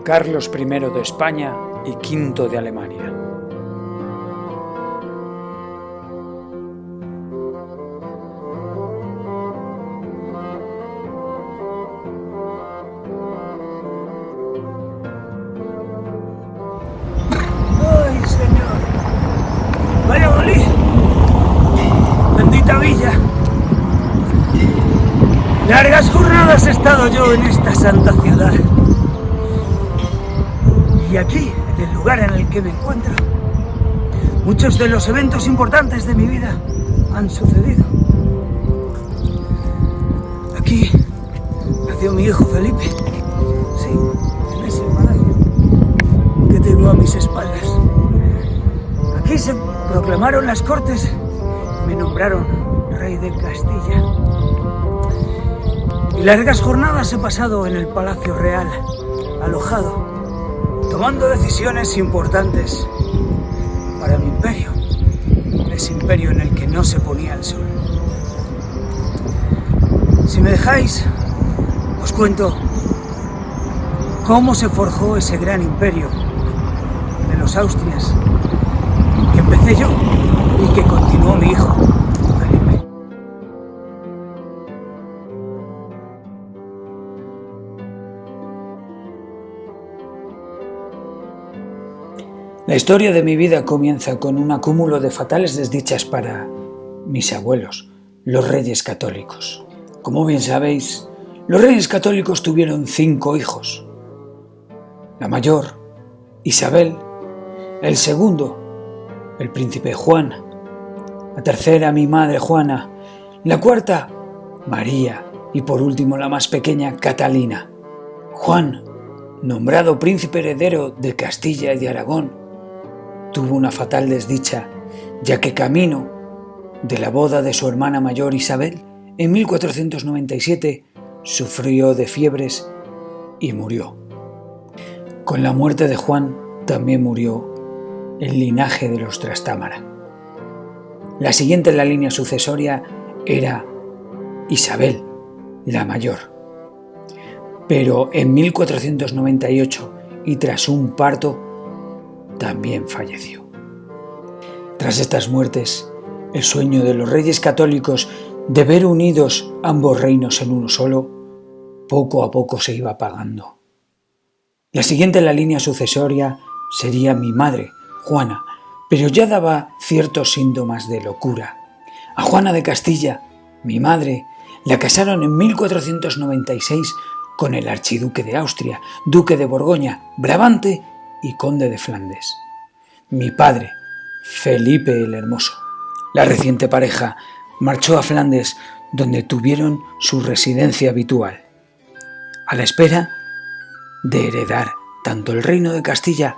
Carlos I de España y V de Alemania. ¡Ay, señor! ¡Valladolid! ¡Bendita villa! Largas jornadas he estado yo en esta santa ciudad. Y aquí, en el lugar en el que me encuentro, muchos de los eventos importantes de mi vida han sucedido. Aquí nació mi hijo Felipe. Sí, en ese palacio que tengo a mis espaldas. Aquí se proclamaron las Cortes y me nombraron rey de Castilla. Y largas jornadas he pasado en el Palacio Real, alojado, tomando decisiones importantes para mi imperio, ese imperio en el que no se ponía el sol. Si me dejáis, os cuento cómo se forjó ese gran imperio de los Austrias, que empecé yo y que continuó mi hijo, Felipe. La historia de mi vida comienza con un acúmulo de fatales desdichas para mis abuelos, los Reyes Católicos. Como bien sabéis, los Reyes Católicos tuvieron 5 hijos. La mayor, Isabel; el segundo, el príncipe Juan; la tercera, mi madre Juana; la cuarta, María; y por último, la más pequeña, Catalina. Juan, nombrado príncipe heredero de Castilla y de Aragón, tuvo una fatal desdicha, ya que camino de la boda de su hermana mayor Isabel, en 1497, sufrió de fiebres y murió. Con la muerte de Juan también murió el linaje de los Trastámara. La siguiente en la línea sucesoria era Isabel, la mayor. Pero en 1498, y tras un parto, también falleció. Tras estas muertes, el sueño de los Reyes Católicos de ver unidos ambos reinos en uno solo, poco a poco se iba apagando. La siguiente en la línea sucesoria sería mi madre, Juana, pero ya daba ciertos síntomas de locura. A Juana de Castilla, mi madre, la casaron en 1496 con el archiduque de Austria, duque de Borgoña, Brabante y conde de Flandes. Mi padre, Felipe el Hermoso. La reciente pareja marchó a Flandes, donde tuvieron su residencia habitual, a la espera de heredar tanto el reino de Castilla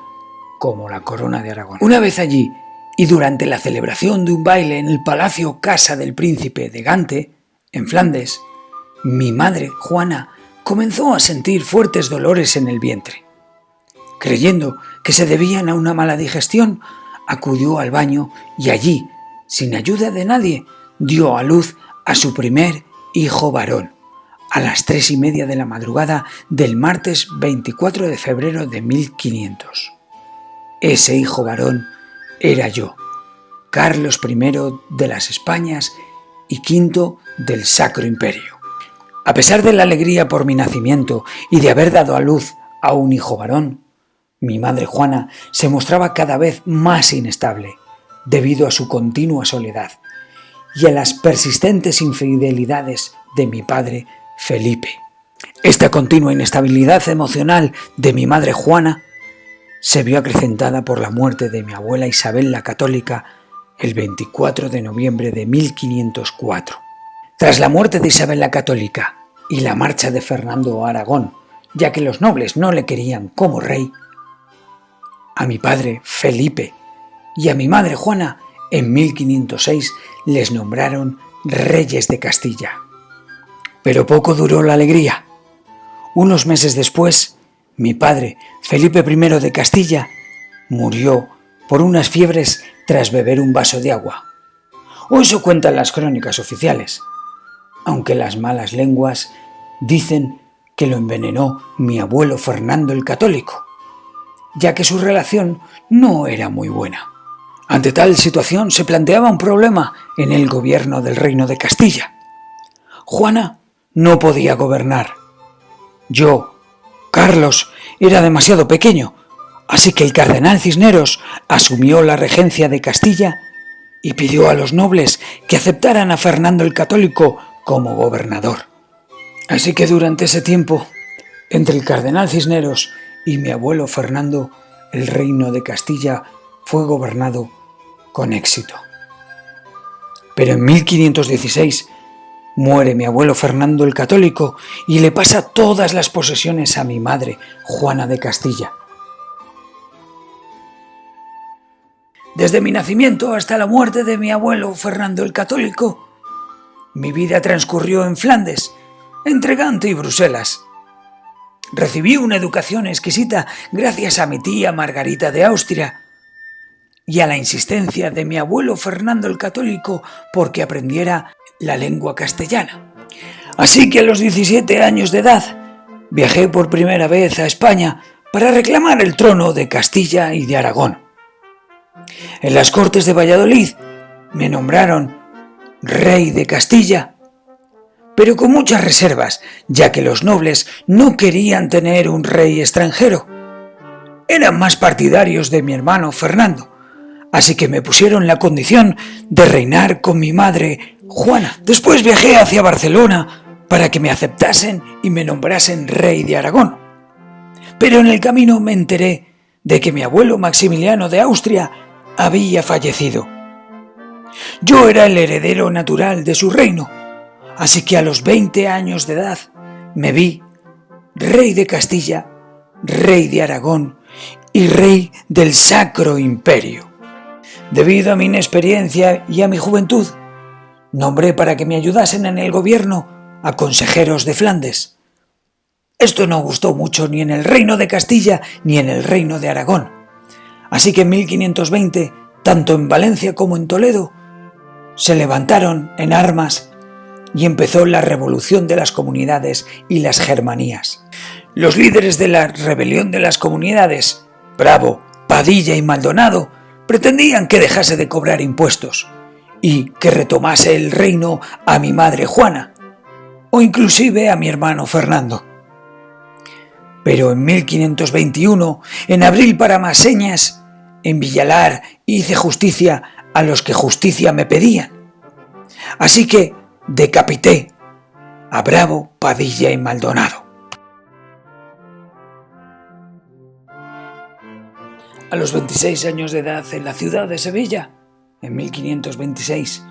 como la corona de Aragón. Una vez allí, y durante la celebración de un baile en el palacio Casa del Príncipe de Gante, en Flandes, mi madre, Juana, comenzó a sentir fuertes dolores en el vientre. Creyendo que se debían a una mala digestión, acudió al baño y allí, sin ayuda de nadie, dio a luz a su primer hijo varón, a las 3:30 de la madrugada del martes 24 de febrero de 1500. Ese hijo varón era yo, Carlos I de las Españas y V del Sacro Imperio. A pesar de la alegría por mi nacimiento y de haber dado a luz a un hijo varón, mi madre Juana se mostraba cada vez más inestable debido a su continua soledad y a las persistentes infidelidades de mi padre Felipe. Esta continua inestabilidad emocional de mi madre Juana se vio acrecentada por la muerte de mi abuela Isabel la Católica el 24 de noviembre de 1504. Tras la muerte de Isabel la Católica y la marcha de Fernando a Aragón, ya que los nobles no le querían como rey, a mi padre Felipe y a mi madre Juana en 1506 les nombraron reyes de Castilla. Pero poco duró la alegría. Unos meses después, mi padre Felipe I de Castilla murió por unas fiebres tras beber un vaso de agua. O eso cuentan las crónicas oficiales, aunque las malas lenguas dicen que lo envenenó mi abuelo Fernando el Católico, ya que su relación no era muy buena. Ante tal situación se planteaba un problema en el gobierno del Reino de Castilla. Juana no podía gobernar. Yo, Carlos, era demasiado pequeño, así que el cardenal Cisneros asumió la regencia de Castilla y pidió a los nobles que aceptaran a Fernando el Católico como gobernador. Así que durante ese tiempo, entre el cardenal Cisneros y mi abuelo Fernando, el reino de Castilla fue gobernado con éxito. Pero en 1516 muere mi abuelo Fernando el Católico y le pasa todas las posesiones a mi madre, Juana de Castilla. Desde mi nacimiento hasta la muerte de mi abuelo Fernando el Católico, mi vida transcurrió en Flandes, entre Gante y Bruselas. Recibí una educación exquisita gracias a mi tía Margarita de Austria y a la insistencia de mi abuelo Fernando el Católico porque aprendiera la lengua castellana. Así que a los 17 años de edad viajé por primera vez a España para reclamar el trono de Castilla y de Aragón. En las Cortes de Valladolid me nombraron rey de Castilla, pero con muchas reservas, ya que los nobles no querían tener un rey extranjero. Eran más partidarios de mi hermano Fernando, así que me pusieron la condición de reinar con mi madre Juana. Después viajé hacia Barcelona para que me aceptasen y me nombrasen rey de Aragón. Pero en el camino me enteré de que mi abuelo Maximiliano de Austria había fallecido. Yo era el heredero natural de su reino, así que a los 20 años de edad me vi rey de Castilla, rey de Aragón y rey del Sacro Imperio. Debido a mi inexperiencia y a mi juventud, nombré para que me ayudasen en el gobierno a consejeros de Flandes. Esto no gustó mucho ni en el reino de Castilla ni en el reino de Aragón. Así que en 1520, tanto en Valencia como en Toledo, se levantaron en armas y empezó la revolución de las comunidades y las germanías. Los líderes de la rebelión de las comunidades, Bravo, Padilla y Maldonado, pretendían que dejase de cobrar impuestos y que retomase el reino a mi madre Juana, o inclusive a mi hermano Fernando. Pero en 1521, en abril para más señas, en Villalar hice justicia a los que justicia me pedían. Así que decapité a Bravo, Padilla y Maldonado. A los 26 años de edad, en la ciudad de Sevilla, en 1526,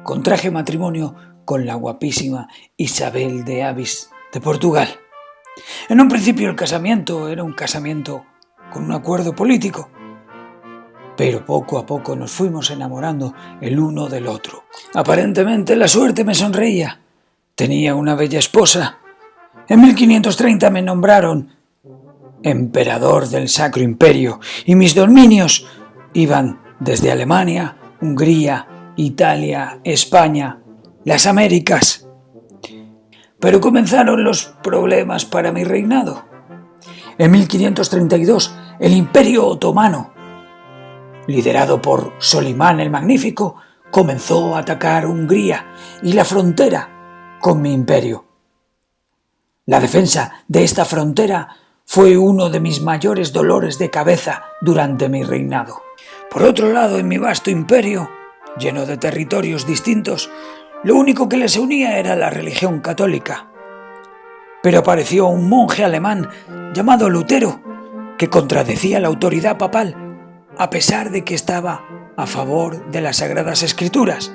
contraje matrimonio con la guapísima Isabel de Avis de Portugal. En un principio el casamiento era un casamiento con un acuerdo político, pero poco a poco nos fuimos enamorando el uno del otro. Aparentemente la suerte me sonreía. Tenía una bella esposa. En 1530 me nombraron emperador del Sacro Imperio y mis dominios iban desde Alemania, Hungría, Italia, España, las Américas. Pero comenzaron los problemas para mi reinado. En 1532, el Imperio Otomano, liderado por Solimán el Magnífico, comenzó a atacar Hungría y la frontera con mi imperio. La defensa de esta frontera fue uno de mis mayores dolores de cabeza durante mi reinado. Por otro lado, en mi vasto imperio, lleno de territorios distintos, lo único que les unía era la religión católica. Pero apareció un monje alemán llamado Lutero, que contradecía la autoridad papal, a pesar de que estaba a favor de las Sagradas Escrituras,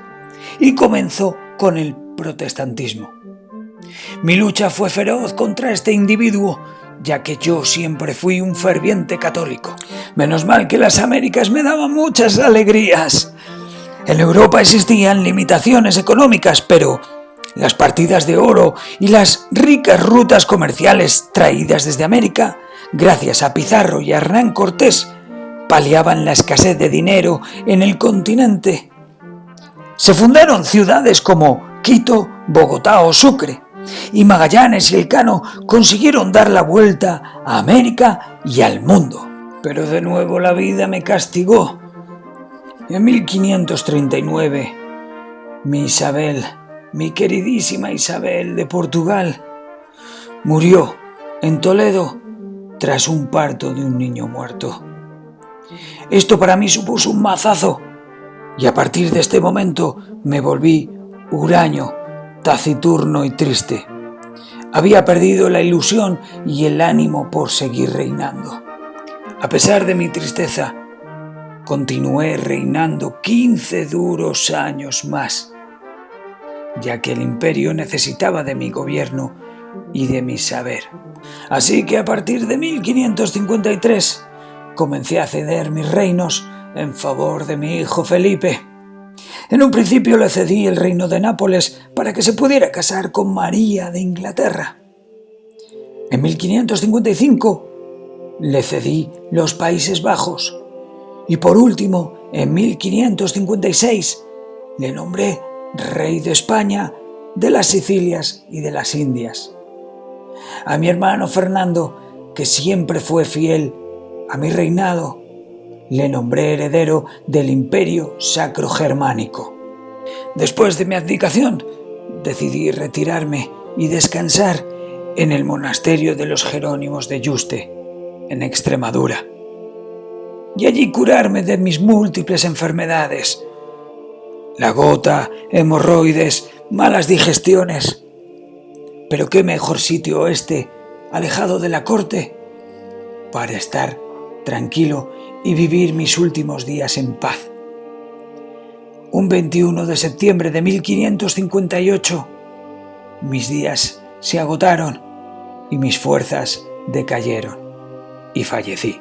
y comenzó con el protestantismo. Mi lucha fue feroz contra este individuo, ya que yo siempre fui un ferviente católico. Menos mal que las Américas me daban muchas alegrías. En Europa existían limitaciones económicas, pero las partidas de oro y las ricas rutas comerciales traídas desde América, gracias a Pizarro y a Hernán Cortés, paliaban la escasez de dinero en el continente. Se fundaron ciudades como Quito, Bogotá o Sucre, y Magallanes y Elcano consiguieron dar la vuelta a América y al mundo. Pero de nuevo la vida me castigó. En 1539, mi Isabel, mi queridísima Isabel de Portugal, murió en Toledo tras un parto de un niño muerto. Esto para mí supuso un mazazo, y a partir de este momento me volví huraño, taciturno y triste. Había perdido la ilusión y el ánimo por seguir reinando. A pesar de mi tristeza, continué reinando 15 duros años más, ya que el imperio necesitaba de mi gobierno y de mi saber. Así que a partir de 1553 comencé a ceder mis reinos en favor de mi hijo Felipe. En un principio le cedí el reino de Nápoles para que se pudiera casar con María de Inglaterra. En 1555 le cedí los Países Bajos y por último, en 1556 le nombré rey de España, de las Sicilias y de las Indias. A mi hermano Fernando, que siempre fue fiel a mi reinado, le nombré heredero del Imperio Sacro Germánico. Después de mi abdicación, decidí retirarme y descansar en el monasterio de los Jerónimos de Yuste, en Extremadura, y allí curarme de mis múltiples enfermedades: la gota, hemorroides, malas digestiones. Pero qué mejor sitio este, alejado de la corte, para estar tranquilo y vivir mis últimos días en paz. Un 21 de septiembre de 1558, mis días se agotaron y mis fuerzas decayeron y fallecí.